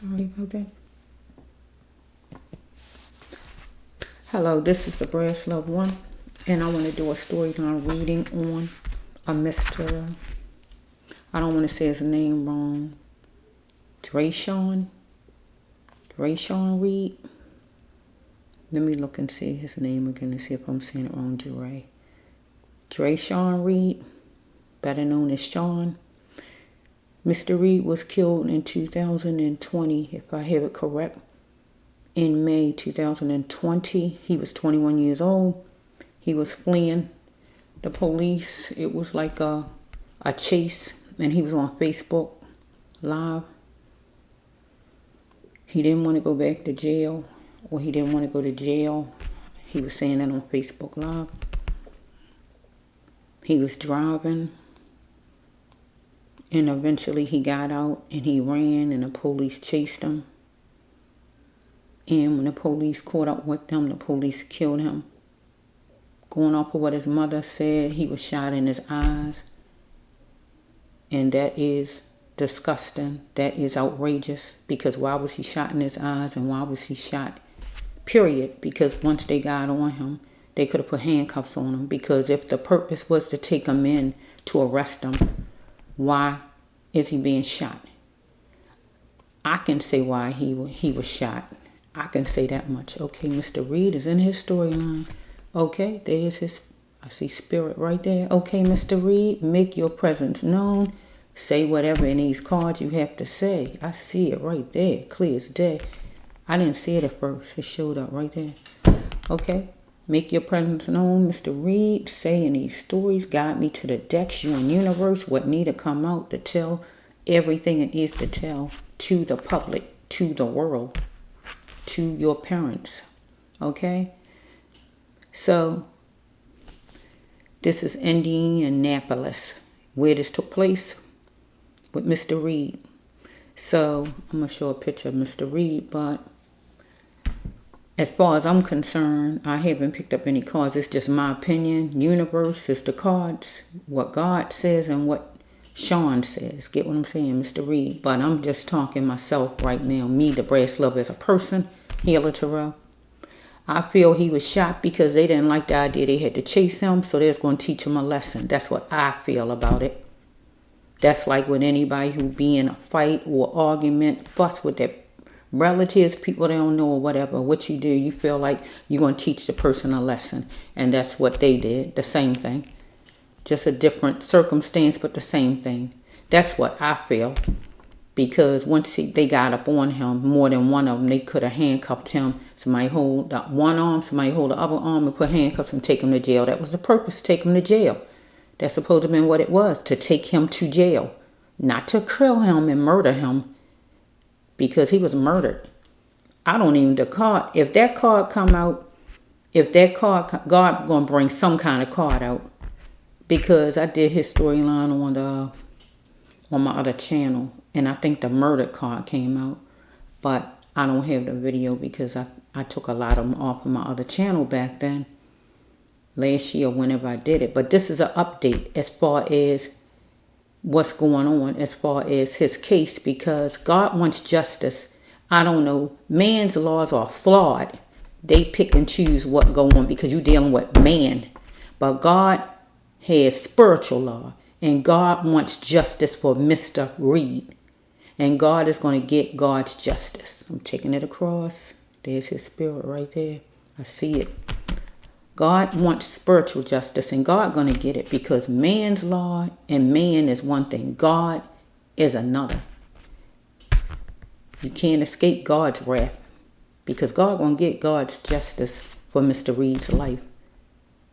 Sorry about that. Hello, this is the Brass Love One, and I want to do a storyline reading on a Mr. I don't want to say his name wrong. Drejion Reed. Let me look and see his name again and see if I'm saying it wrong. Drejion Reed, better known as Sean. Mr. Reed was killed in 2020, if I have it correct. In May 2020, he was 21 years old. He was fleeing the police. It was like a chase, and he was on Facebook Live. He didn't want to go back to jail, or he didn't want to go to jail. He was saying that on Facebook Live. He was driving, and eventually he got out, and he ran, and the police chased him. And when the police caught up with them, the police killed him. Going off of what his mother said, he was shot in his eyes. And that is disgusting. That is outrageous. Because why was he shot in his eyes, and why was he shot? Period. Because once they got on him, they could have put handcuffs on him. Because if the purpose was to take him in to arrest him, why is he being shot? I can say why he was shot. I can say that much. Okay, Mr. Reed is in his storyline. Okay, there's his, I see spirit right there. Okay, Mr. Reed, make your presence known. Say whatever in these cards you have to say. I see it right there, clear as day. I didn't see it at first. It showed up right there. Okay, make your presence known, Mr. Reed. Say in these stories, guide me to the decks, you and universe, what need to come out to tell everything it is to tell to the public, to the world, to your parents. Okay, so this is Indianapolis, where this took place with Mr. Reed. So I'm going to show a picture of Mr. Reed, but as far as I'm concerned, I haven't picked up any cards. It's just my opinion. Universe is the cards, what God says and what Sean says. Get what I'm saying, Mr. Reed? But I'm just talking myself right now. Me, the Brass Love, as a person, Healer Terrell. I feel he was shot because they didn't like the idea they had to chase him, so they was going to teach him a lesson. That's what I feel about it. That's like with anybody who be in a fight or argument, fuss with their relatives, people they don't know or whatever. What you do, you feel like you're going to teach the person a lesson. And that's what they did, the same thing. Just a different circumstance, but the same thing. That's what I feel. Because once they got up on him, more than one of them, they could have handcuffed him. Somebody hold up one arm, somebody hold the other arm, and put handcuffs and take him to jail. That was the purpose, take him to jail. That's supposed to have been what it was, to take him to jail. Not to kill him and murder him, because he was murdered. I don't even, the card, if that card come out, if that card, God going to bring some kind of card out. Because I did his storyline on my other channel. And I think the murder card came out. But I don't have the video because I took a lot of them off of my other channel back then. Last year, whenever I did it. But this is an update as far as what's going on as far as his case. Because God wants justice. I don't know. Man's laws are flawed. They pick and choose what go on because you're dealing with man. But God has spiritual law. And God wants justice for Mr. Reed. And God is going to get God's justice. I'm taking it across. There's his spirit right there. I see it. God wants spiritual justice. And God going to get it. Because man's law and man is one thing. God is another. You can't escape God's wrath. Because God going to get God's justice for Mr. Reed's life.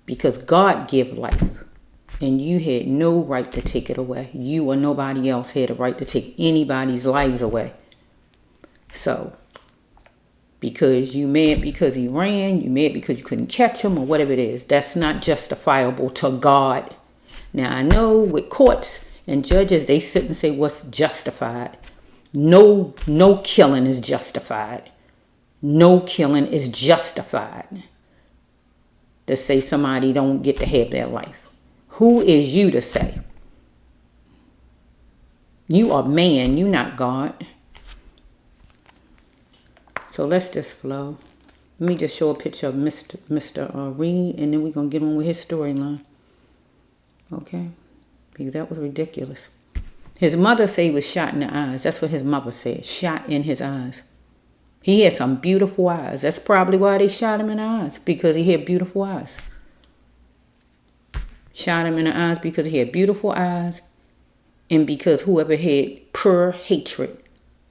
Because God give life. And you had no right to take it away. You or nobody else had a right to take anybody's lives away. So, because you mad because he ran, you mad because you couldn't catch him or whatever it is, that's not justifiable to God. Now, I know with courts and judges, they sit and say what's justified. No killing is justified. No killing is justified. To say somebody don't get to have their life. Who is you to say? You are man, you not God. So let's just flow. Let me just show a picture of Mr. Reed, and then we're going to get on with his storyline. Okay? Because that was ridiculous. His mother said he was shot in the eyes. That's what his mother said. Shot in his eyes. He had some beautiful eyes. That's probably why they shot him in the eyes. Because he had beautiful eyes. Shot him in the eyes because he had beautiful eyes. And because whoever had pure hatred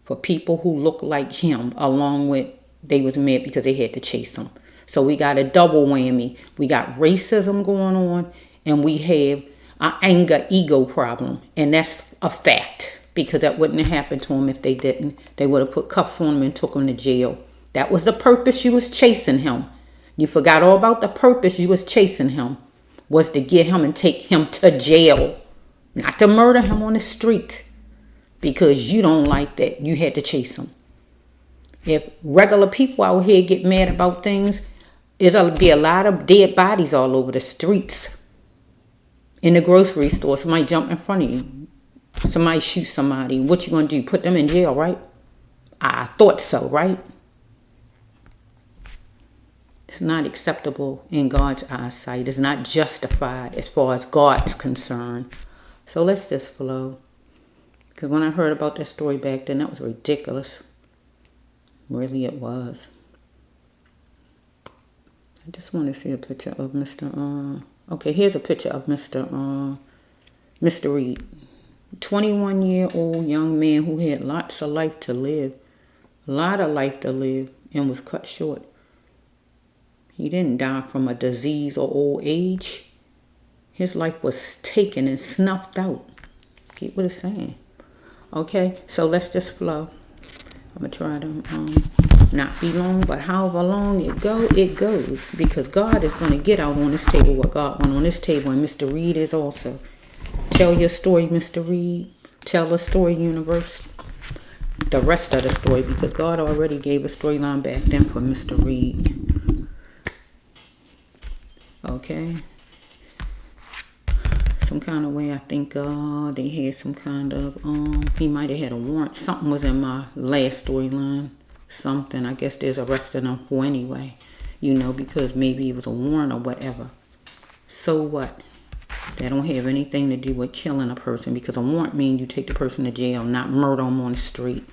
for people who looked like him, along with they was mad because they had to chase him. So we got a double whammy. We got racism going on, and we have an anger ego problem. And that's a fact, because that wouldn't have happened to him if they didn't. They would have put cuffs on him and took him to jail. That was the purpose you was chasing him. You forgot all about the purpose you was chasing him, was to get him and take him to jail. Not to murder him on the street, because you don't like that. You had to chase him. If regular people out here get mad about things, it'll be a lot of dead bodies all over the streets. In the grocery store, somebody jump in front of you. Somebody shoot somebody. What you gonna do? Put them in jail, right? I thought so, right? It's not acceptable in God's eyesight. It's not justified as far as God's concerned. So let's just flow. Because when I heard about that story back then, that was ridiculous. Really, it was. I just want to see a picture of Mr. Okay, here's a picture of Mr. Reed. 21-year-old young man who had lots of life to live. A lot of life to live, and was cut short. He didn't die from a disease or old age. His life was taken and snuffed out. Get what it's saying. Okay, so let's just flow. I'm going to try to not be long, but however long it goes. Because God is going to get out on this table what God went on this table, and Mr. Reed is also. Tell your story, Mr. Reed. Tell the story, universe. The rest of the story, because God already gave a storyline back then for Mr. Reed. Okay. Some kind of way, I think they had some kind of, he might have had a warrant. Something was in my last storyline. Something, I guess there's arresting him for anyway. You know, because maybe it was a warrant or whatever. So what? That don't have anything to do with killing a person, because a warrant means you take the person to jail, not murder them on the street.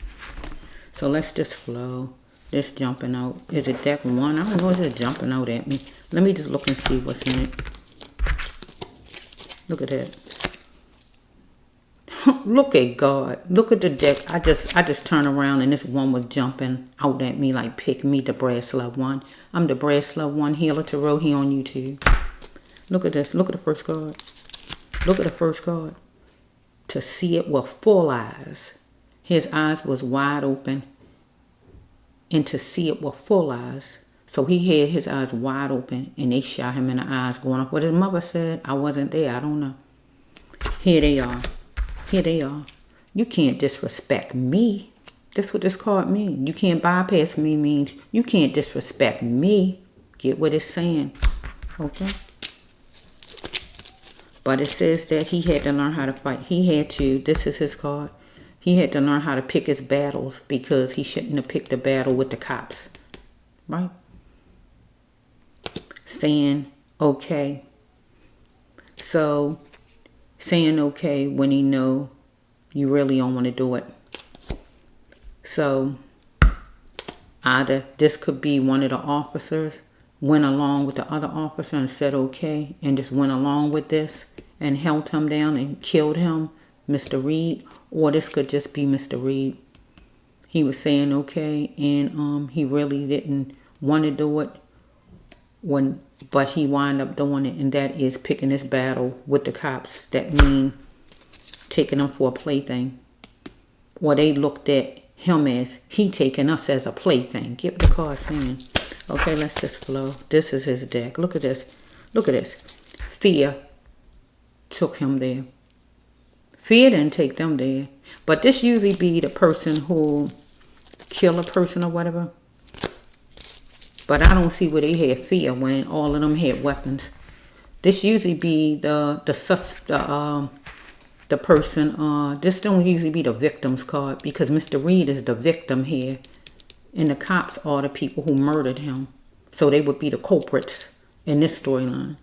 So let's just flow. This jumping out. Is it deck one? I don't know. Is it jumping out at me? Let me just look and see what's in it. Look at that. Look at God. Look at the deck. I just turned around and this one was jumping out at me like pick me, the brass love one. I'm the brass love one, Healer Tarot. He on YouTube. Look at this. Look at the first card. Look at the first card. To see it with full eyes. His eyes was wide open. And to see it with full eyes. So he had his eyes wide open, and they shot him in the eyes going off what his mother said. I wasn't there. I don't know. Here they are. Here they are. You can't disrespect me. That's what this card means. You can't bypass me means you can't disrespect me. Get what it's saying. Okay? But it says that he had to learn how to fight. He had to. This is his card. He had to learn how to pick his battles, because he shouldn't have picked a battle with the cops. Right? Saying okay. So saying okay when he know you really don't want to do it. So either this could be one of the officers went along with the other officer and said okay, and just went along with this and held him down and killed him, Mr. Reed, or this could just be Mr. Reed. He was saying okay, and he really didn't want to do it. But he wound up doing it, and that is picking this battle with the cops. That mean taking them for a plaything. Or they looked at him as he taking us as a plaything. Get what the card saying. Okay, let's just flow. This is his deck. Look at this. Look at this. Fear took him there. Fear didn't take them there. But this usually be the person who kill a person or whatever. But I don't see where they had fear when all of them had weapons. This usually be the person. This don't usually be the victim's card, because Mr. Reed is the victim here. And the cops are the people who murdered him. So they would be the culprits in this storyline.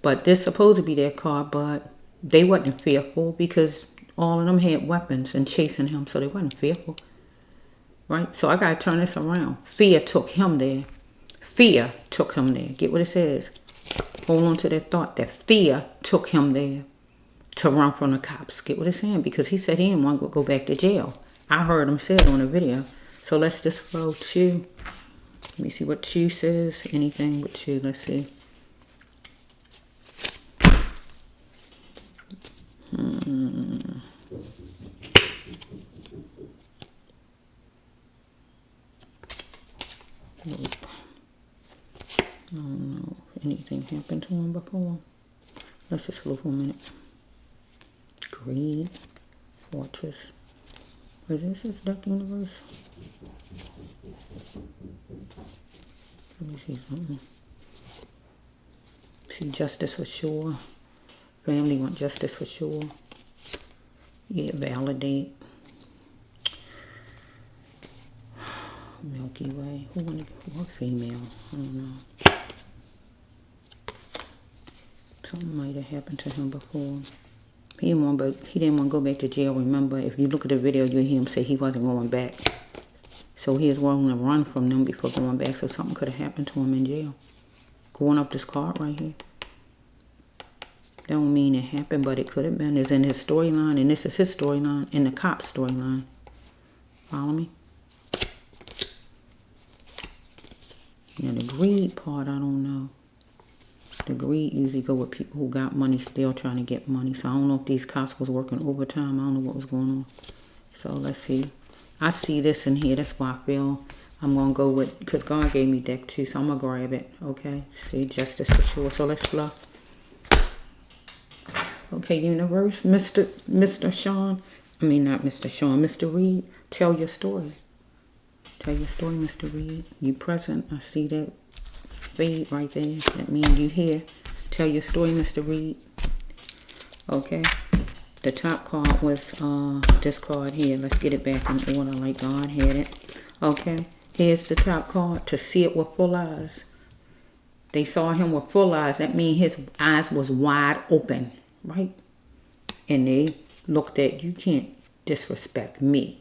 But this supposed to be their car, but they wasn't fearful because all of them had weapons and chasing him, so they wasn't fearful. Right? So I got to turn this around. Fear took him there. Fear took him there. Get what it says. Hold on to that thought that fear took him there to run from the cops. Get what it's saying? Because he said he didn't want to go back to jail. I heard him say it on the video. So let's just follow 2. Let me see what 2 says. Anything with 2. Let's see. Nope. I don't know if anything happened to him before. Let's just look for a minute. Greed. Fortress. Is this his Duck Universe? Let me see something. See, justice for sure. Family want justice for sure. Yeah, validate. Milky Way. Who wanted what female? I don't know. Something might have happened to him before. He didn't want to go back to jail. Remember, if you look at the video, you hear him say he wasn't going back. So he was willing to run from them before going back. So something could have happened to him in jail. Going up this card right here. Don't mean it happened, but it could have been. It's in his storyline, and this is his storyline, and the cop's storyline. Follow me? Now the greed part, I don't know. The greed usually go with people who got money still trying to get money. So I don't know if these cops was working overtime. I don't know what was going on. So let's see. I see this in here. That's why I feel I'm going to go with, because God gave me deck 2. So I'm going to grab it. Okay. See, justice for sure. So let's fluff. Okay, universe. Mr. Sean. I mean, not Mr. Sean. Mr. Reed. Tell your story. Tell your story, Mr. Reed. You present. I see that fade right there. That means you here. Tell your story, Mr. Reed. Okay. The top card was this card here. Let's get it back in order like God had it. Okay. Here's the top card. To see it with full eyes. They saw him with full eyes. That means his eyes was wide open. Right? And they looked at, you can't disrespect me.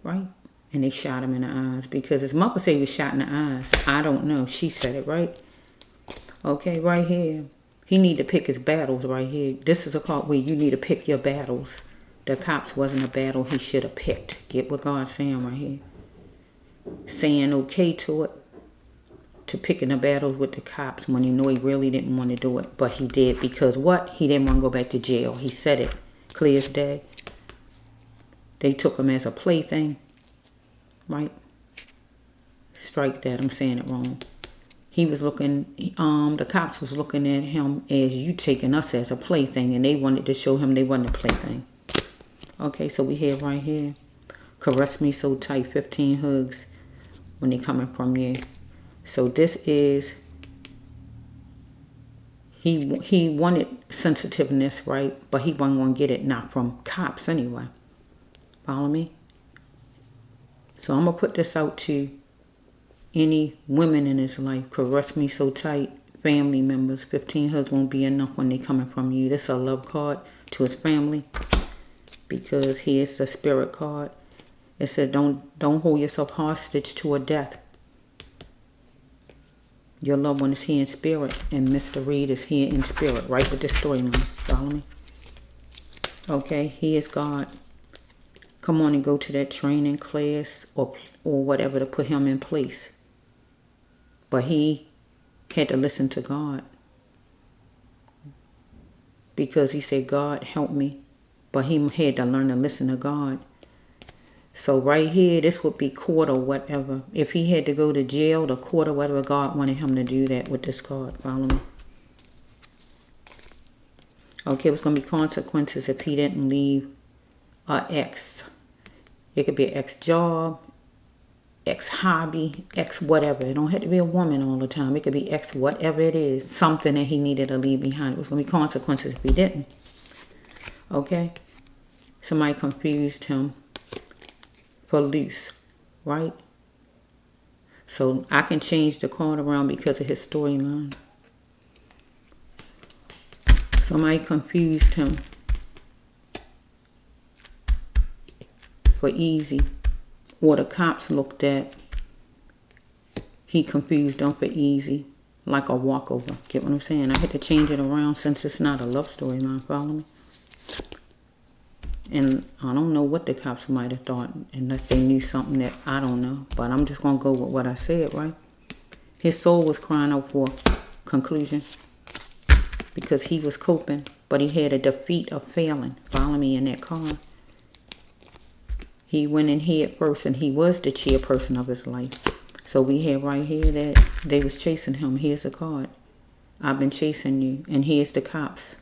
Right? And they shot him in the eyes. Because his mother said he was shot in the eyes. I don't know. She said it, right? Okay, right here. He need to pick his battles right here. This is a card where you need to pick your battles. The cops wasn't a battle he should have picked. Get what God's saying right here. Saying okay to it. To picking the battles with the cops when you know he really didn't want to do it. But he did because what? He didn't want to go back to jail. He said it clear as day. They took him as a plaything. Right? Strike that. I'm saying it wrong. He was looking, the cops was looking at him as you taking us as a plaything. And they wanted to show him they wasn't a plaything. Okay, so we have right here. Caress me so tight, 15 hugs when they coming from you. So this is, he wanted sensitiveness, right? But he wasn't going to get it, not from cops anyway. Follow me? So I'm going to put this out to any women in his life. Caress me so tight, family members. 15 hugs won't be enough when they coming from you. This is a love card to his family because he is the spirit card. It said don't hold yourself hostage to a death. Your loved one is here in spirit, and Mr. Reed is here in spirit, right with this storyline. Follow me? Okay, he is God. Come on and go to that training class or whatever to put him in place. But he had to listen to God. Because he said, God, help me. But he had to learn to listen to God. So right here, this would be court or whatever. If he had to go to jail, the court or whatever, God wanted him to do that with this card. Follow me? Okay, it was going to be consequences if he didn't leave an ex. It could be an ex-job, ex-hobby, ex-whatever. It don't have to be a woman all the time. It could be ex-whatever it is. Something that he needed to leave behind. It was going to be consequences if he didn't. Okay? Somebody confused him for loose. right? So I can change the card around because of his storyline. Somebody confused him for easy. Or the cops looked at, he confused them for easy. Like a walkover. Get what I'm saying? I had to change it around since it's not a love storyline. Follow me? And I don't know what the cops might have thought unless they knew something that I don't know. But I'm just going to go with what I said, right? His soul was crying out for conclusion because he was coping, but he had a defeat of failing. Follow me in that card. He went in head first and he was the chairperson of his life. So we have right here that they was chasing him. Here's the card. I've been chasing you. And here's the cops.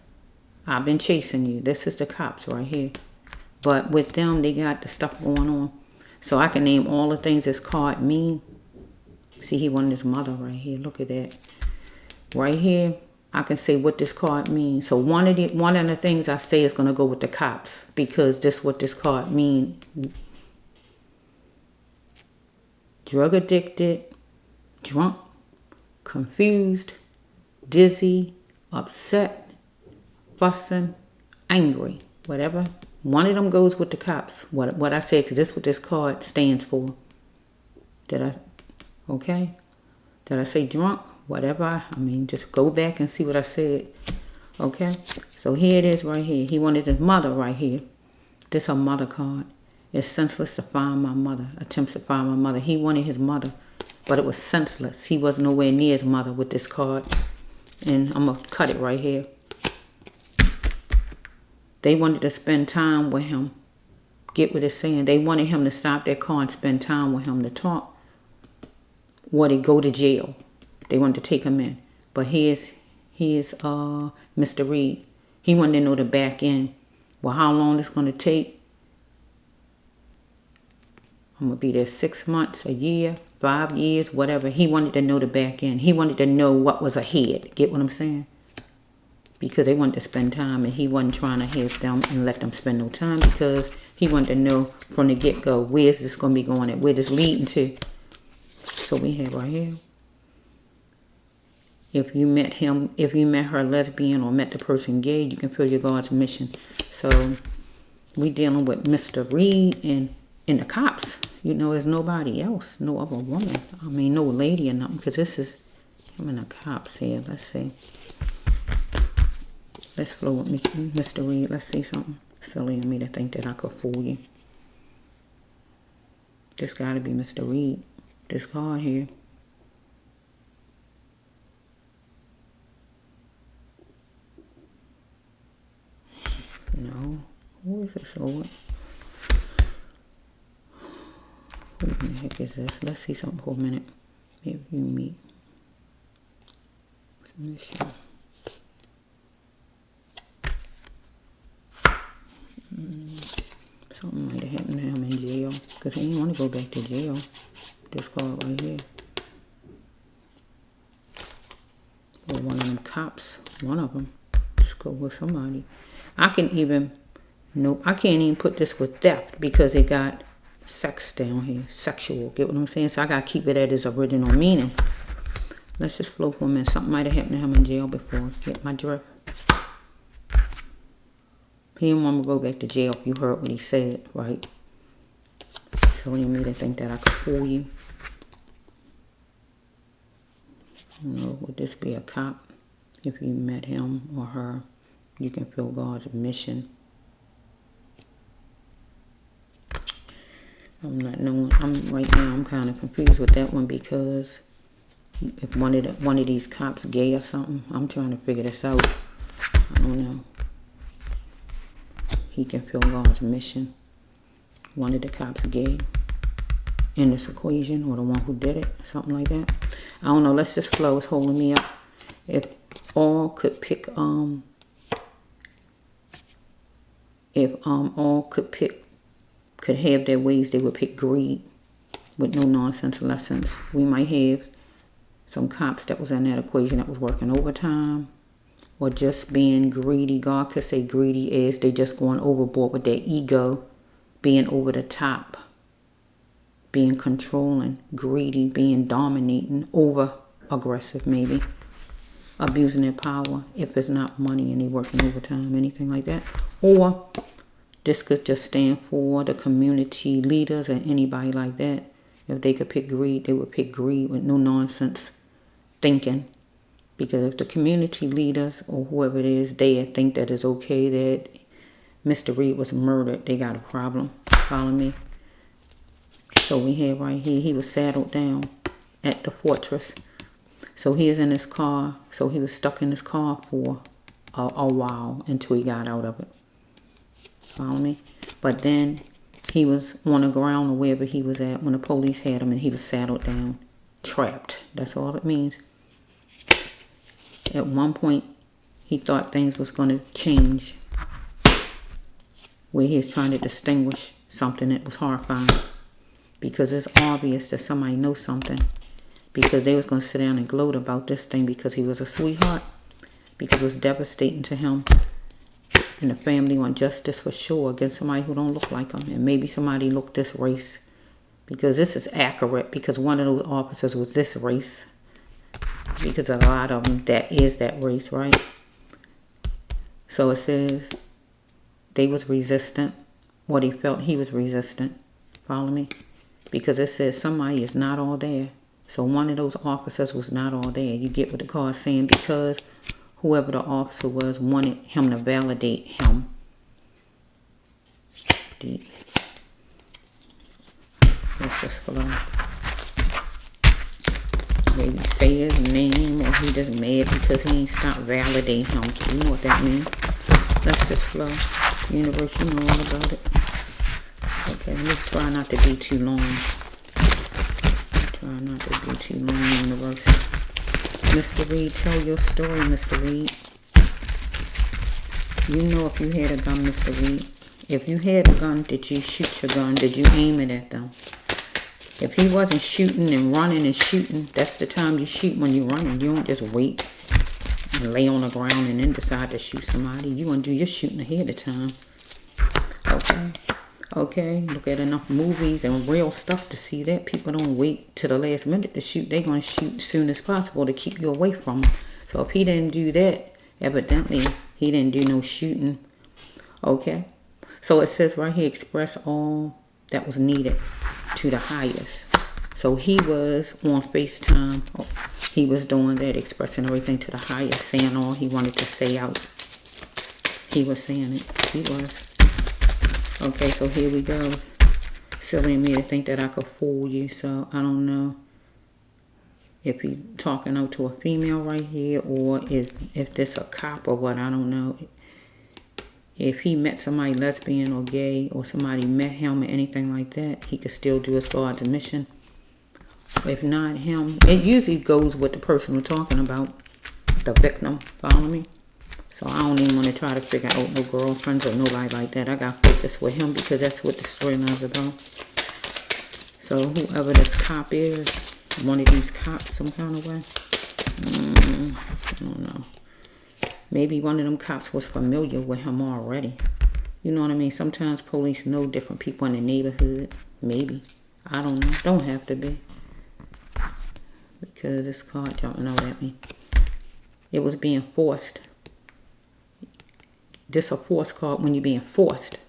I've been chasing you. This is the cops right here. But with them, they got the stuff going on. So I can name all the things this card mean. See, he wanted his mother right here. Look at that. Right here, I can say what this card means. So one of the things I say is going to go with the cops. Because this is what this card means. Drug addicted, drunk, confused, dizzy, upset, fussing, angry, whatever. One of them goes with the cops. What I said, because this is what this card stands for. Okay? Did I say drunk? Whatever. I mean, just go back and see what I said. Okay? So here it is right here. He wanted his mother right here. This is a mother card. It's senseless to find my mother. Attempts to find my mother. He wanted his mother, but it was senseless. He wasn't nowhere near his mother with this card. And I'm going to cut it right here. They wanted to spend time with him. Get what it's saying. They wanted him to stop their car and spend time with him to talk. Or to go to jail. They wanted to take him in. But here's Mr. Reed. He wanted to know the back end. Well, how long it's going to take. I'm going to be there 6 months, a year, 5 years, whatever. He wanted to know the back end. He wanted to know what was ahead. Get what I'm saying? Because they wanted to spend time and he wasn't trying to have them and let them spend no time because he wanted to know from the get-go, where's this going to be going at? Where this leading to? So we have right here. If you met her lesbian or met the person gay, you can feel your God's mission. So we dealing with Mr. Reed and the cops. You know, there's nobody else, no other woman. I mean, no lady or nothing, because this is him and the cops here. Let's see. Let's flow with me, Mr. Reed. Let's see something. Silly of me to think that I could fool you. This got to be Mr. Reed. This card here. No. Who is this Lord? Who the heck is this? Let's see something for a minute. Maybe you meet. Something might have happened to him in jail. Because he didn't want to go back to jail. This card right here. Or one of them cops. One of them. Just go with somebody. I can't even put this with theft because it got sex down here. Sexual. Get what I'm saying? So I got to keep it at its original meaning. Let's just flow for a minute. Something might have happened to him in jail before. Get my drift. He didn't want to go back to jail if you heard what he said, right? So you made me think that I could fool you. You know, would this be a cop? If you met him or her, you can feel God's mission. I'm not knowing. Right now I'm kind of confused with that one because if one of these cops gay or something, I'm trying to figure this out. I don't know. He can feel God's mission. One of the cops gay in this equation, or the one who did it, something like that. I don't know. Let's just flow. It's holding me up. If all could pick, could have their ways, they would pick greed with no nonsense lessons. We might have some cops that was in that equation that was working overtime or just being greedy. God could say greedy is they just going overboard with their ego, being over the top. being controlling, greedy, being dominating, over aggressive maybe, abusing their power if it's not money and they working overtime, anything like that. Or this could just stand for the community leaders or anybody like that. If they could pick greed, they would pick greed with no nonsense thinking. Because if the community leaders or whoever it is, they think that it's okay that Mr. Reed was murdered, they got a problem. Follow me? So we have right here, he was saddled down at the fortress. So he is in his car. So he was stuck in his car for a while until he got out of it. Follow me? But then he was on the ground or wherever he was at when the police had him, and he was saddled down, trapped. That's all it means. At one point, he thought things was going to change, where he was trying to distinguish something that was horrifying, because it's obvious that somebody knows something, because they was going to sit down and gloat about this thing because he was a sweetheart, because it was devastating to him, and the family want justice for sure against somebody who don't look like him, and maybe somebody looked this race, because this is accurate, because one of those officers was this race, because a lot of them that is that race, right? So it says they was resistant. What he felt, he was resistant. Follow me? Because it says somebody is not all there. So one of those officers was not all there. You get what the card is saying, because whoever the officer was wanted him to validate him. Let's just follow. Maybe say his name, or he just mad because he ain't stopped validating him. You know what that means. Let's just flow. Universe, you know all about it. Okay, let's try not to be too long. Try not to be too long, universe. Mr. Reed, tell your story, Mr. Reed. You know if you had a gun, Mr. Reed. If you had a gun, did you shoot your gun? Did you aim it at them? If he wasn't shooting and running and shooting, that's the time you shoot, when you're running. You don't just wait and lay on the ground and then decide to shoot somebody. You want to do your shooting ahead of time. Okay. Okay. Look at enough movies and real stuff to see that. People don't wait till the last minute to shoot. They're going to shoot as soon as possible to keep you away from them. So if he didn't do that, evidently he didn't do no shooting. Okay. So it says right here, express all that was needed to the highest. So he was on FaceTime. He was doing that, expressing everything to the highest, saying all he wanted to say out. He was saying it. He was. Okay, so here we go. Silly of me to think that I could fool you. So I don't know if he's talking out to a female right here, or if this a cop or what. I don't know. If he met somebody lesbian or gay, or somebody met him or anything like that, he could still do his God's mission. If not him, it usually goes with the person we're talking about, the victim. Follow me? So I don't even want to try to figure out no girlfriends or nobody like that. I got to focus with him, because that's what the storyline is about. So whoever this cop is, one of these cops some kind of way. I don't know. Maybe one of them cops was familiar with him already. You know what I mean? Sometimes police know different people in the neighborhood. Maybe. I don't know. Don't have to be. Because this card jumping out at me. It was being forced. This a force card when you're being forced.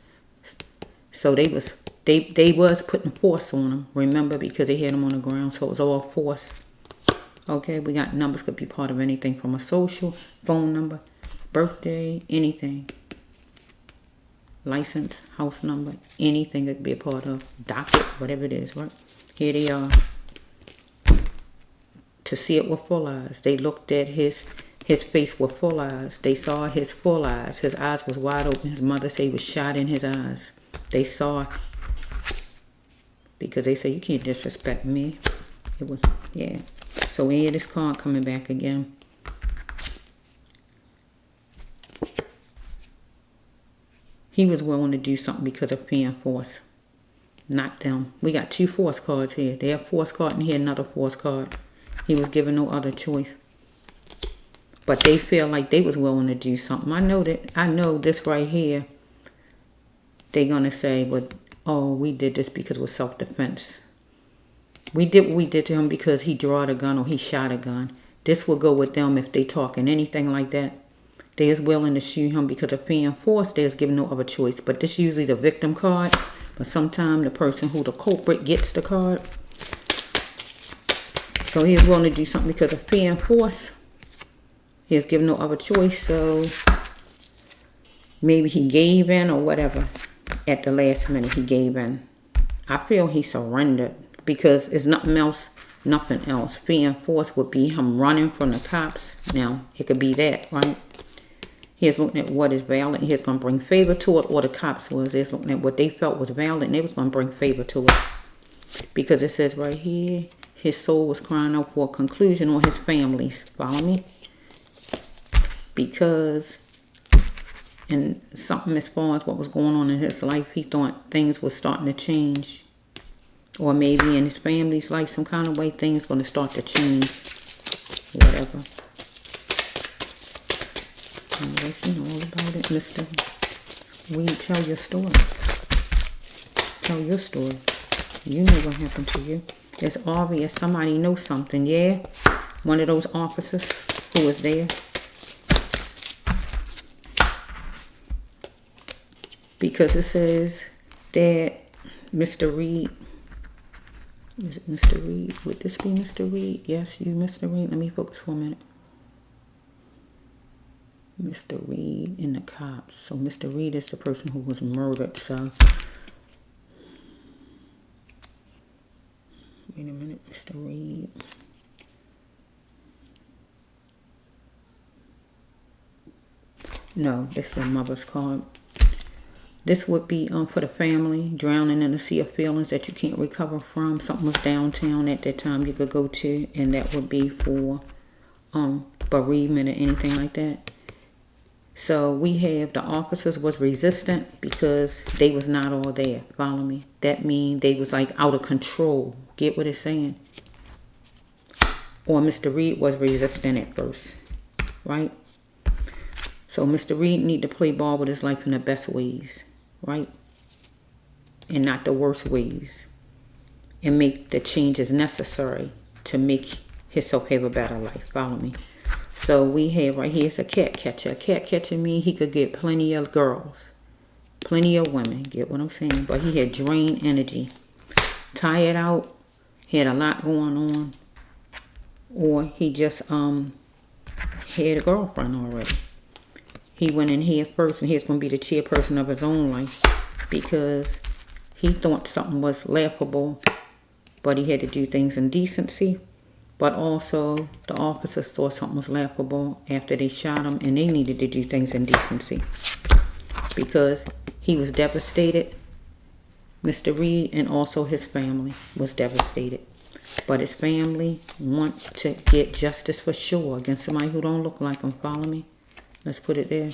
So they was putting force on him. Remember, because they had him on the ground. So it was all force. Okay, we got numbers, could be part of anything from a social, phone number, birthday, anything. License, house number, anything that could be a part of. Docket, whatever it is, right? Here they are. To see it with full eyes. They looked at his face with full eyes. They saw his full eyes. His eyes was wide open. His mother said he was shot in his eyes. They saw, because they said, you can't disrespect me. It was, yeah. So we hear this card coming back again. He was willing to do something because of being force. Not them. We got two force cards here. They have force card and here another force card. He was given no other choice. But they feel like they was willing to do something. I know this right here. They're going to say, well, oh, we did this because it was self-defense. We did what we did to him because he drawed a gun or he shot a gun. This will go with them if they talking anything like that. They is willing to shoot him because of fear and force. They is given no other choice. But this usually the victim card. But sometimes the person who the culprit gets the card. So he is willing to do something because of fear and force. He is given no other choice. So maybe he gave in or whatever. At the last minute he gave in. I feel he surrendered because it's nothing else. Nothing else. Fear and force would be him running from the cops. Now, it could be that, right? He's looking at what is valid. He's going to bring favor to it. Or the cops was. They're looking at what they felt was valid. And they was going to bring favor to it. Because it says right here, his soul was crying out for a conclusion on his family's. Follow me? Because in something as far as what was going on in his life, he thought things were starting to change. Or maybe in his family's life, some kind of way, things going to start to change. Whatever. You know all about it, Mr. Reed. Tell your story. Tell your story. You know what happened to you. It's obvious somebody knows something, yeah? One of those officers who was there. Because it says that Mr. Reed. Is it Mr. Reed? Would this be Mr. Reed? Yes, you, Mr. Reed. Let me focus for a minute. Mr. Reed and the cops. So Mr. Reed is the person who was murdered. So wait a minute, Mr. Reed. No, this is the mother's card. This would be for the family, drowning in a sea of feelings that you can't recover from. Something was downtown at that time you could go to, and that would be for bereavement or anything like that. So we have the officers was resistant because they was not all there. Follow me? That means they was like out of control. Get what it's saying? Or Mr. Reed was resistant at first, right? So Mr. Reed need to play ball with his life in the best ways, right? And not the worst ways. And make the changes necessary to make himself have a better life. Follow me? So we have right here is a cat catcher. A cat catcher means he could get plenty of girls. Plenty of women. Get what I'm saying? But he had drained energy. Tired out. He had a lot going on. Or he just had a girlfriend already. He went in here first and he's going to be the chairperson of his own life. Because he thought something was laughable. But he had to do things in decency. But also, the officers thought something was laughable after they shot him. And they needed to do things in decency. Because he was devastated. Mr. Reed and also his family was devastated. But his family want to get justice for sure against somebody who don't look like him. Follow me? Let's put it there.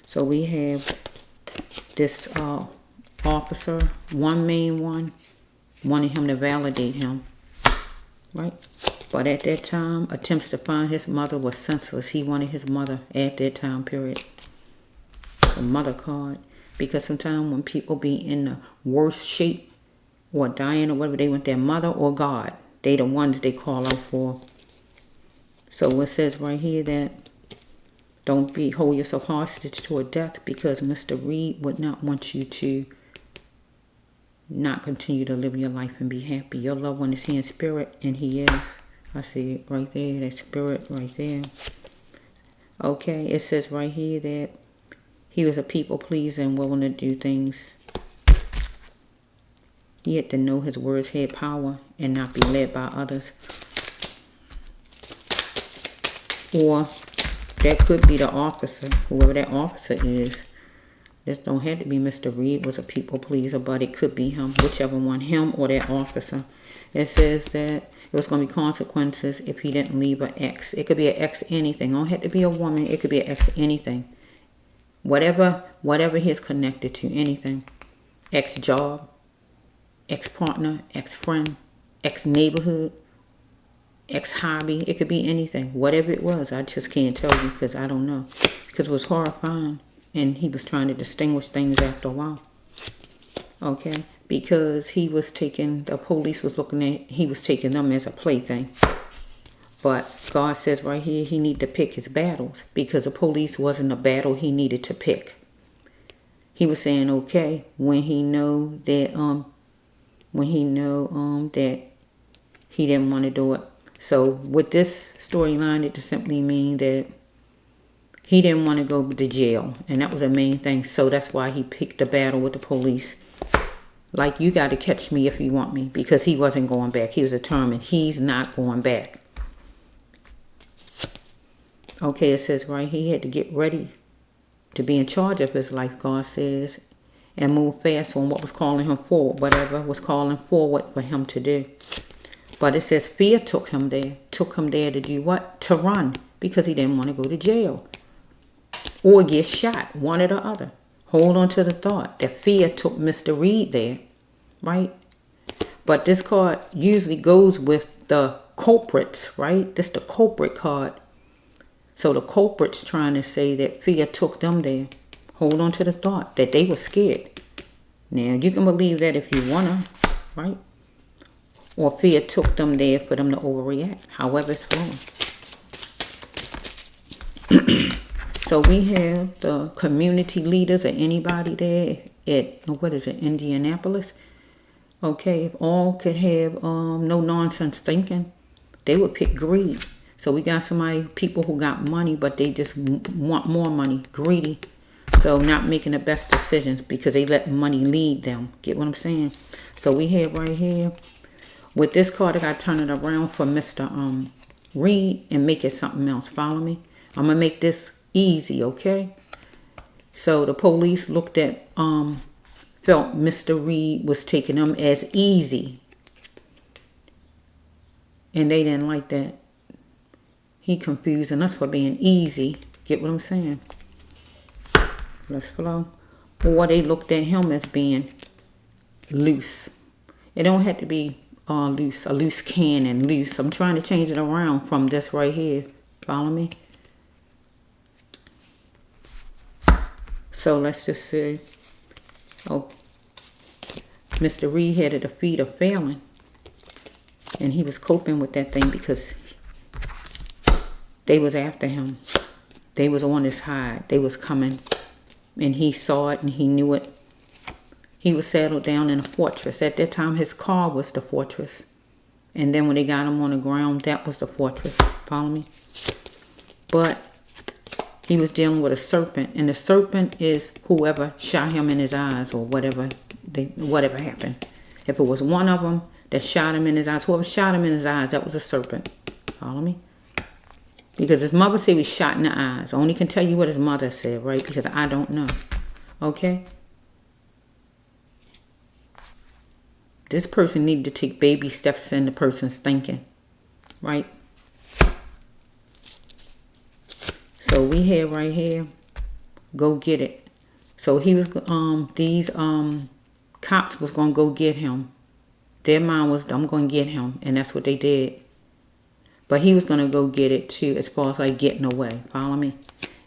So we have this officer, one main one, wanting him to validate him. Right? But at that time, attempts to find his mother was senseless. He wanted his mother at that time period. The mother card. Because sometimes when people be in the worst shape or dying or whatever, they want their mother or God. They the ones they call out for. So it says right here that don't hold yourself hostage to a death because Mr. Reed would not want you to not continue to live your life and be happy. Your loved one is here in spirit, and he is. I see it right there, that spirit right there. Okay, it says right here that he was a people pleaser and willing to do things. He had to know his words had power and not be led by others. Or that could be the officer, whoever that officer is. This don't have to be Mr. Reed was a people pleaser, but it could be him, whichever one, him or that officer. It says that it was going to be consequences if he didn't leave an ex. It could be an ex anything. It don't have to be a woman. It could be an ex anything. Whatever he is connected to, anything. Ex-job, ex-partner, ex-friend, ex-neighborhood, ex-hobby. It could be anything. Whatever it was, I just can't tell you because I don't know. Because it was horrifying. And he was trying to distinguish things after a while. Okay, because he was taking, the police was looking at, he was taking them as a plaything. But God says right here, he needed to pick his battles, because the police wasn't a battle he needed to pick. He was saying, okay, when he know that that he didn't want to do it. So with this storyline, it just simply means that he didn't want to go to jail, and that was the main thing. So that's why he picked the battle with the police. Like, you got to catch me if you want me, because he wasn't going back. He was determined he's not going back. Okay, it says right here, he had to get ready to be in charge of his life, God says, and move fast on what was calling him forward, whatever was calling forward for him to do. But it says fear took him there to do what? To run, because he didn't want to go to jail or get shot, one or the other. Hold on to the thought that fear took Mr. Reed there, right? But this card usually goes with the culprits, right? This is the culprit card. So the culprit's trying to say that fear took them there. Hold on to the thought that they were scared. Now, you can believe that if you want to, right? Or fear took them there for them to overreact. However, it's wrong. So we have the community leaders or anybody there at, what is it, Indianapolis? Okay, if all could have no nonsense thinking, they would pick greed. So we got people who got money, but they just want more money, greedy. So not making the best decisions because they let money lead them. Get what I'm saying? So we have right here, with this card, I got to turn it around for Mr. Reed and make it something else. Follow me? I'm going to make this easy, okay? So the police looked at, felt Mr. Reed was taking them as easy. And they didn't like that. He confusing us for being easy. Get what I'm saying? Let's flow. Or they looked at him as being loose. It don't have to be loose, a loose cannon, loose. I'm trying to change it around from this right here. Follow me? So let's just say, Mr. Reed had a defeat of failing. And he was coping with that thing because they was after him. They was on his hide. They was coming. And he saw it and he knew it. He was settled down in a fortress. At that time, his car was the fortress. And then when they got him on the ground, that was the fortress. Follow me? But he was dealing with a serpent. And the serpent is whoever shot him in his eyes or whatever happened. If it was one of them that shot him in his eyes, whoever shot him in his eyes, that was a serpent. Follow me? Because his mother said he was shot in the eyes. I only can tell you what his mother said, right? Because I don't know. Okay? This person needed to take baby steps in the person's thinking. Right? So we have right here, go get it. So he was, these cops was going to go get him. Their mind was, I'm going to get him. And that's what they did. But he was going to go get it too, as far as like getting away. Follow me?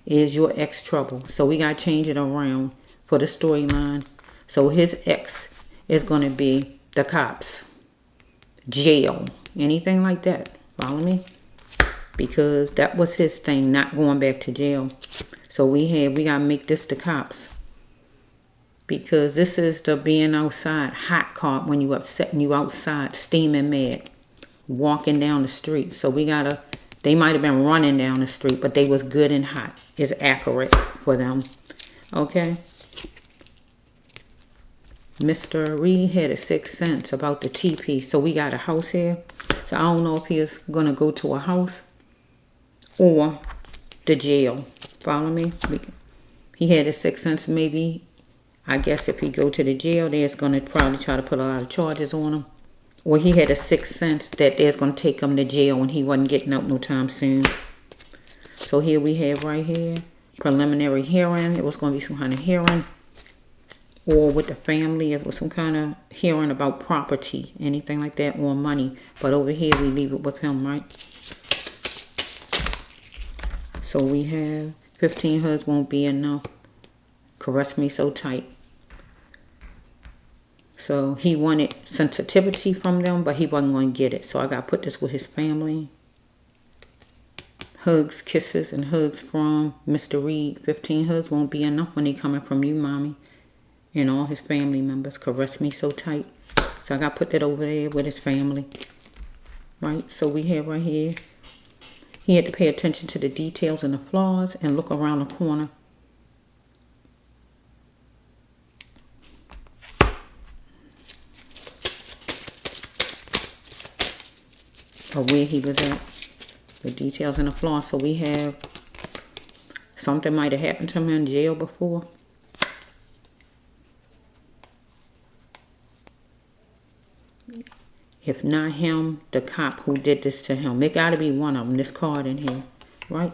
Is your ex trouble? So we got to change it around for the storyline. So his ex is going to be the cops, jail, anything like that. Follow me? Because that was his thing, not going back to jail. So we got to make this the cops. Because this is the being outside, hot card when you upset and you outside, steaming mad, walking down the street. So we got to, they might have been running down the street, but they was good and hot. It's accurate for them. Okay? Mr. Reed had a sixth sense about the TP. So we got a house here. So I don't know if he is going to go to a house or the jail. Follow me? He had a sixth sense. Maybe, I guess if he go to the jail, they're going to probably try to put a lot of charges on him. Or he had a sixth sense that they're going to take him to jail and he wasn't getting out no time soon. So here we have right here, preliminary hearing. It was going to be some kind of hearing. Or with the family, it was some kind of hearing about property, anything like that, or money. But over here, we leave it with him, right? So we have 15 hugs won't be enough. Caress me so tight. So he wanted sensitivity from them, but he wasn't going to get it. So I got to put this with his family. Hugs, kisses, and hugs from Mr. Reed. 15 hugs won't be enough when they coming from you, Mommy. And all his family members caress me so tight. So I got to put that over there with his family. Right? So we have right here. He had to pay attention to the details and the flaws and look around the corner. Or where he was at. The details and the flaws. So we have something might have happened to him in jail before. If not him, the cop who did this to him. It got to be one of them. This card in here. Right?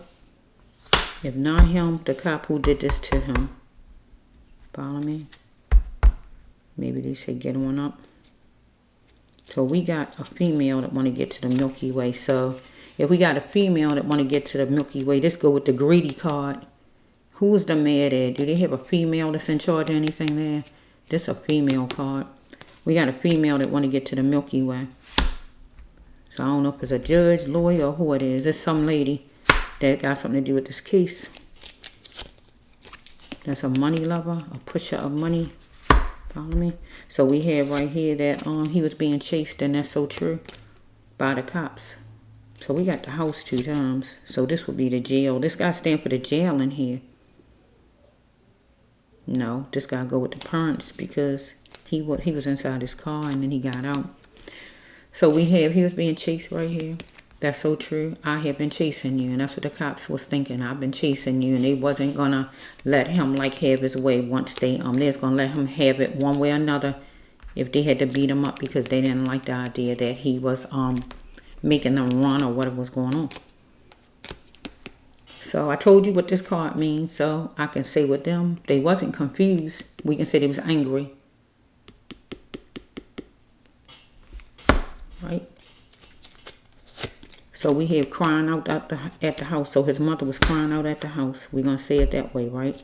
If not him, the cop who did this to him. Follow me? Maybe they say get one up. So we got a female that want to get to the Milky Way. So if we got a female that want to get to the Milky Way, let's go with the greedy card. Who's the mayor there? Do they have a female that's in charge of anything there? This a female card. We got a female that want to get to the Milky Way. So I don't know if it's a judge, lawyer, or who it is. It's some lady that got something to do with this case. That's a money lover, a pusher of money. Follow me? So we have right here that he was being chased, and that's so true, by the cops. So we got the house 2 times. So this would be the jail. This guy stand for the jail in here. No, this guy go with the parents because he was inside his car and then he got out. So we have, he was being chased right here. That's so true. I have been chasing you. And that's what the cops was thinking. I've been chasing you. And they wasn't going to let him like have his way once they was going to let him have it one way or another if they had to beat him up because they didn't like the idea that he was making them run or whatever was going on. So I told you what this card means. So I can say with them, they wasn't confused. We can say they was angry. Right? So we have crying out at the house. So his mother was crying out at the house. We're going to say it that way, right?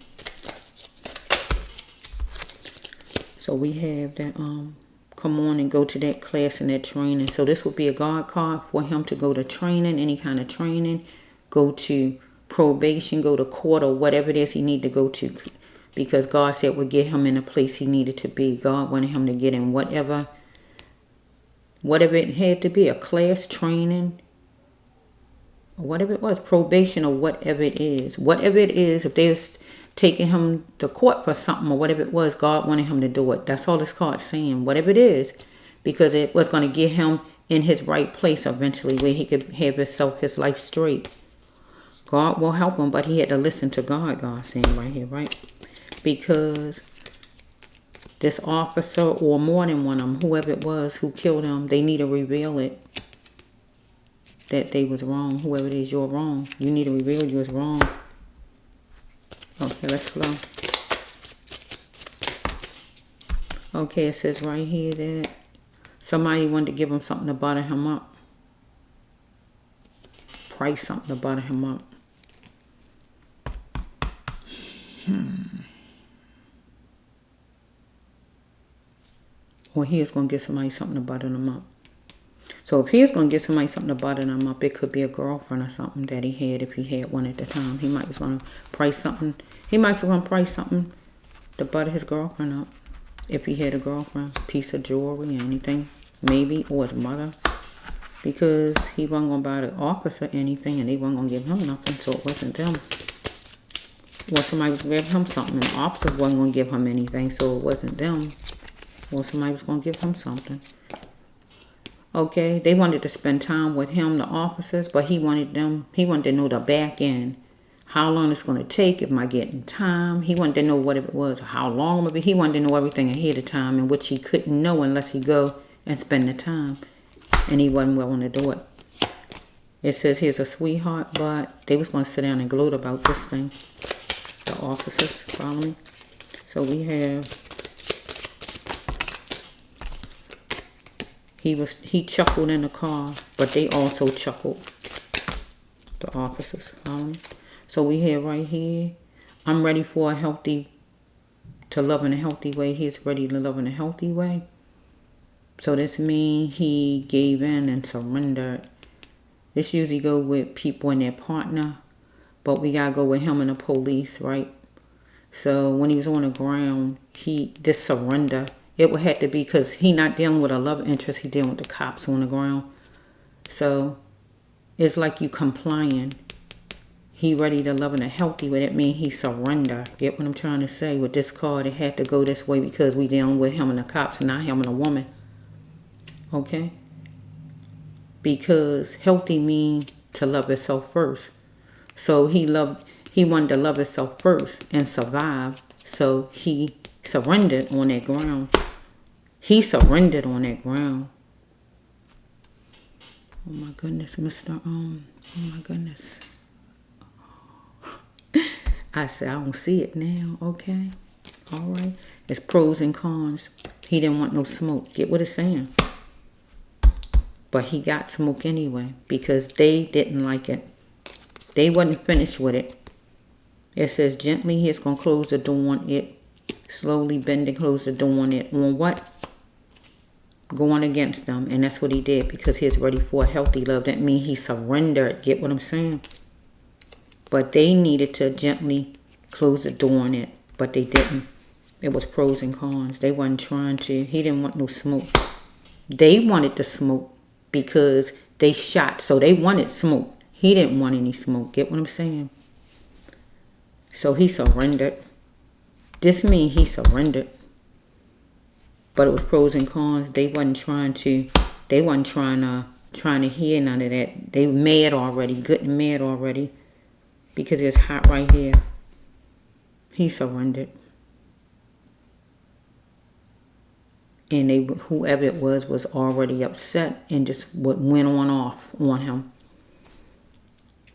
So we have that, come on and go to that class and that training. So this would be a guard card for him to go to training, any kind of training. Go to probation, go to court or whatever it is he need to go to. Because God said would get him in a place he needed to be. God wanted him to get in whatever it had to be. A class, training, or whatever it was, probation or whatever it is. Whatever it is, if they was taking him to court for something or whatever it was, God wanted him to do it. That's all this card's saying, whatever it is. Because it was going to get him in his right place eventually where he could have his life straight. God will help him, but he had to listen to God, God's saying right here, right? Because this officer or more than one of them, whoever it was who killed him, they need to reveal it. That they was wrong. Whoever it is, you're wrong. You need to reveal you was wrong. Okay, let's flow. Okay, it says right here that somebody wanted to give him something to butter him up. Price something to butter him up. Or he is going to get somebody something to butter them up. So if he is going to get somebody something to butter them up, it could be a girlfriend or something that he had if he had one at the time. He might was going to price something. He might was going to price something to butter his girlfriend up. If he had a girlfriend, piece of jewelry, anything, maybe, or his mother. Because he wasn't going to buy the officer anything and they weren't going to give him nothing, so it wasn't them. Or somebody was going to give him something and the officer wasn't going to give him anything, so it wasn't them. Or somebody was going to give him something. Okay, they wanted to spend time with him, the officers, but he wanted to know the back end. How long it's going to take, if I getting time. He wanted to know what it was, how long it would be. He wanted to know everything ahead of time, in which he couldn't know unless he go and spend the time. And he wasn't willing to do it. It says he's a sweetheart, but they was going to sit down and gloat about this thing. The officers, follow me? So we have... He chuckled in the car, but they also chuckled. The officers, follow me? So we have right here, I'm ready for to love in a healthy way. He's ready to love in a healthy way. So this means he gave in and surrendered. This usually go with people and their partner, but we gotta go with him and the police, right? So when he was on the ground, this surrender, it would have to be because he not dealing with a love interest, he dealing with the cops on the ground. So it's like you complying. He ready to love and healthy, but it mean he surrender. Get what I'm trying to say? With this card, it had to go this way because we dealing with him and the cops and not him and a woman. Okay? Because healthy means to love yourself first. So he wanted to love himself first and survive. So he surrendered on that ground. He surrendered on that ground. Oh my goodness, oh my goodness. I said, I don't see it now, okay? All right. It's pros and cons. He didn't want no smoke. Get what it's saying? But he got smoke anyway because they didn't like it. They wasn't finished with it. It says, gently, he's going to close the door on it. Slowly bend and close the door on it. On what? Going against them. And that's what he did because he's ready for a healthy love. That means he surrendered. Get what I'm saying? But they needed to gently close the door on it. But they didn't. It was pros and cons. They wasn't trying to. He didn't want no smoke. They wanted the smoke because they shot. So they wanted smoke. He didn't want any smoke. Get what I'm saying? So he surrendered. This means he surrendered. But it was pros and cons. They wasn't trying to. They wasn't trying to hear none of that. They were mad already. Good and mad already. Because it's hot right here. He surrendered. And whoever it was already upset and just went off on him.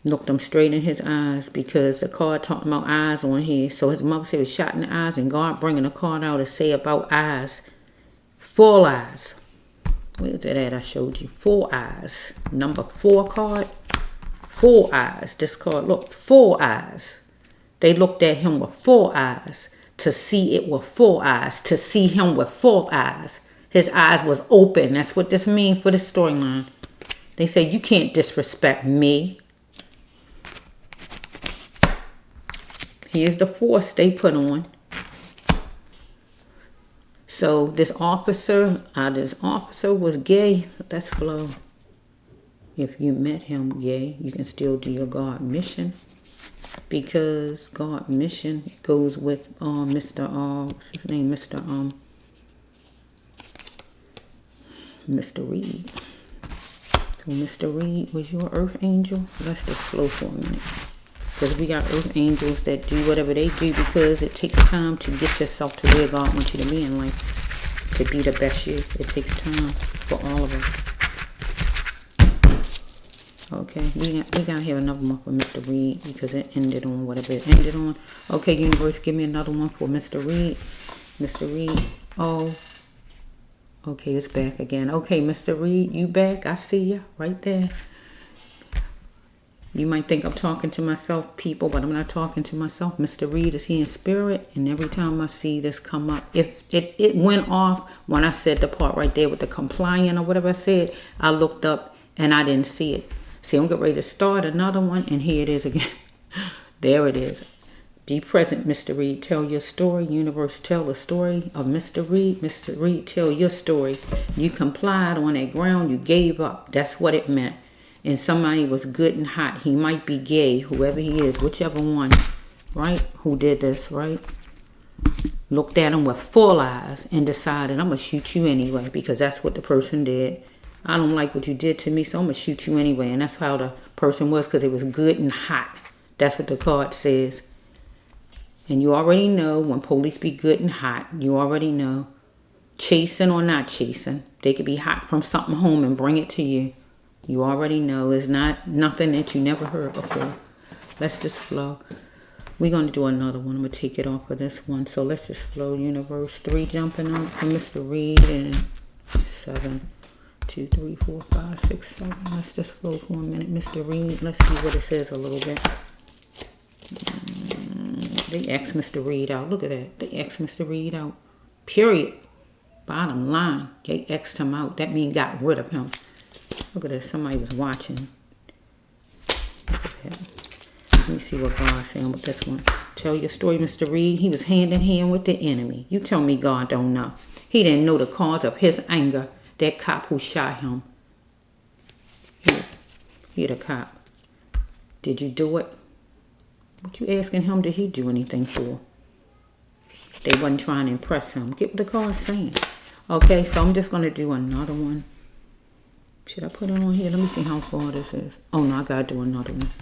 Looked him straight in his eyes because the card talking about eyes on here. So his mother said it was shot in the eyes, and God bringing the card out to say about eyes. Full eyes. Where is it at? I showed you. 4 eyes. Number 4 card. 4 eyes. This card, look, 4 eyes. They looked at him with 4 eyes. To see it with 4 eyes. To see him with 4 eyes. His eyes was open. That's what this means for the storyline. They say, you can't disrespect me. Here's the force they put on. So this officer was gay. Let's flow. If you met him gay, you can still do your God mission. Because God mission goes with what's his name? Mr. Reed. So Mr. Reed was your earth angel. Let's just flow for a minute. Because we got earth angels that do whatever they do because it takes time to get yourself to where God wants you to be in life. To be the best you. It takes time for all of us. Okay, we gotta have another one for Mr. Reed because it ended on whatever it ended on. Okay, universe, give me another one for Mr. Reed. Mr. Reed. Oh. Okay, it's back again. Okay, Mr. Reed, you back. I see you right there. You might think I'm talking to myself, people, but I'm not talking to myself. Mr. Reed is here in spirit, and every time I see this come up, if it went off when I said the part right there with the compliant or whatever I said, I looked up and I didn't see it. See, I'm getting ready to start another one, and here it is again. There it is. Be present, Mr. Reed. Tell your story. Universe, tell the story of Mr. Reed. Mr. Reed, tell your story. You complied on that ground. You gave up. That's what it meant. And somebody was good and hot. He might be gay, whoever he is, whichever one, right? Who did this, right? Looked at him with full eyes and decided, I'm going to shoot you anyway because that's what the person did. I don't like what you did to me, so I'm going to shoot you anyway. And that's how the person was because it was good and hot. That's what the card says. And you already know when police be good and hot, you already know. Chasing or not chasing. They could be hot from something home and bring it to you. You already know. It's not nothing that you never heard before. Let's just flow. We're going to do another one. I'm going to take it off of this one. So let's just flow, universe. 3 jumping up for Mr. Reed and 7, 2, 3, 4, 5, 6, 7. Let's just flow for a minute. Mr. Reed. Let's see what it says a little bit. They asked Mr. Reed out. Look at that. They asked Mr. Reed out. Period. Bottom line, they X'd him out. That means got rid of him. Look at this. Somebody was watching. Look at that. Let me see what God's saying with this one. Tell your story, Mr. Reed. He was hand in hand with the enemy. You tell me God don't know. He didn't know the cause of his anger. That cop who shot him. He the cop. Did you do it? What you asking him? Did he do anything for? They wasn't trying to impress him. Get what the card's saying. Okay, so I'm just going to do another one. Should I put it on here? Let me see how far this is. Oh, no, I got to do another one.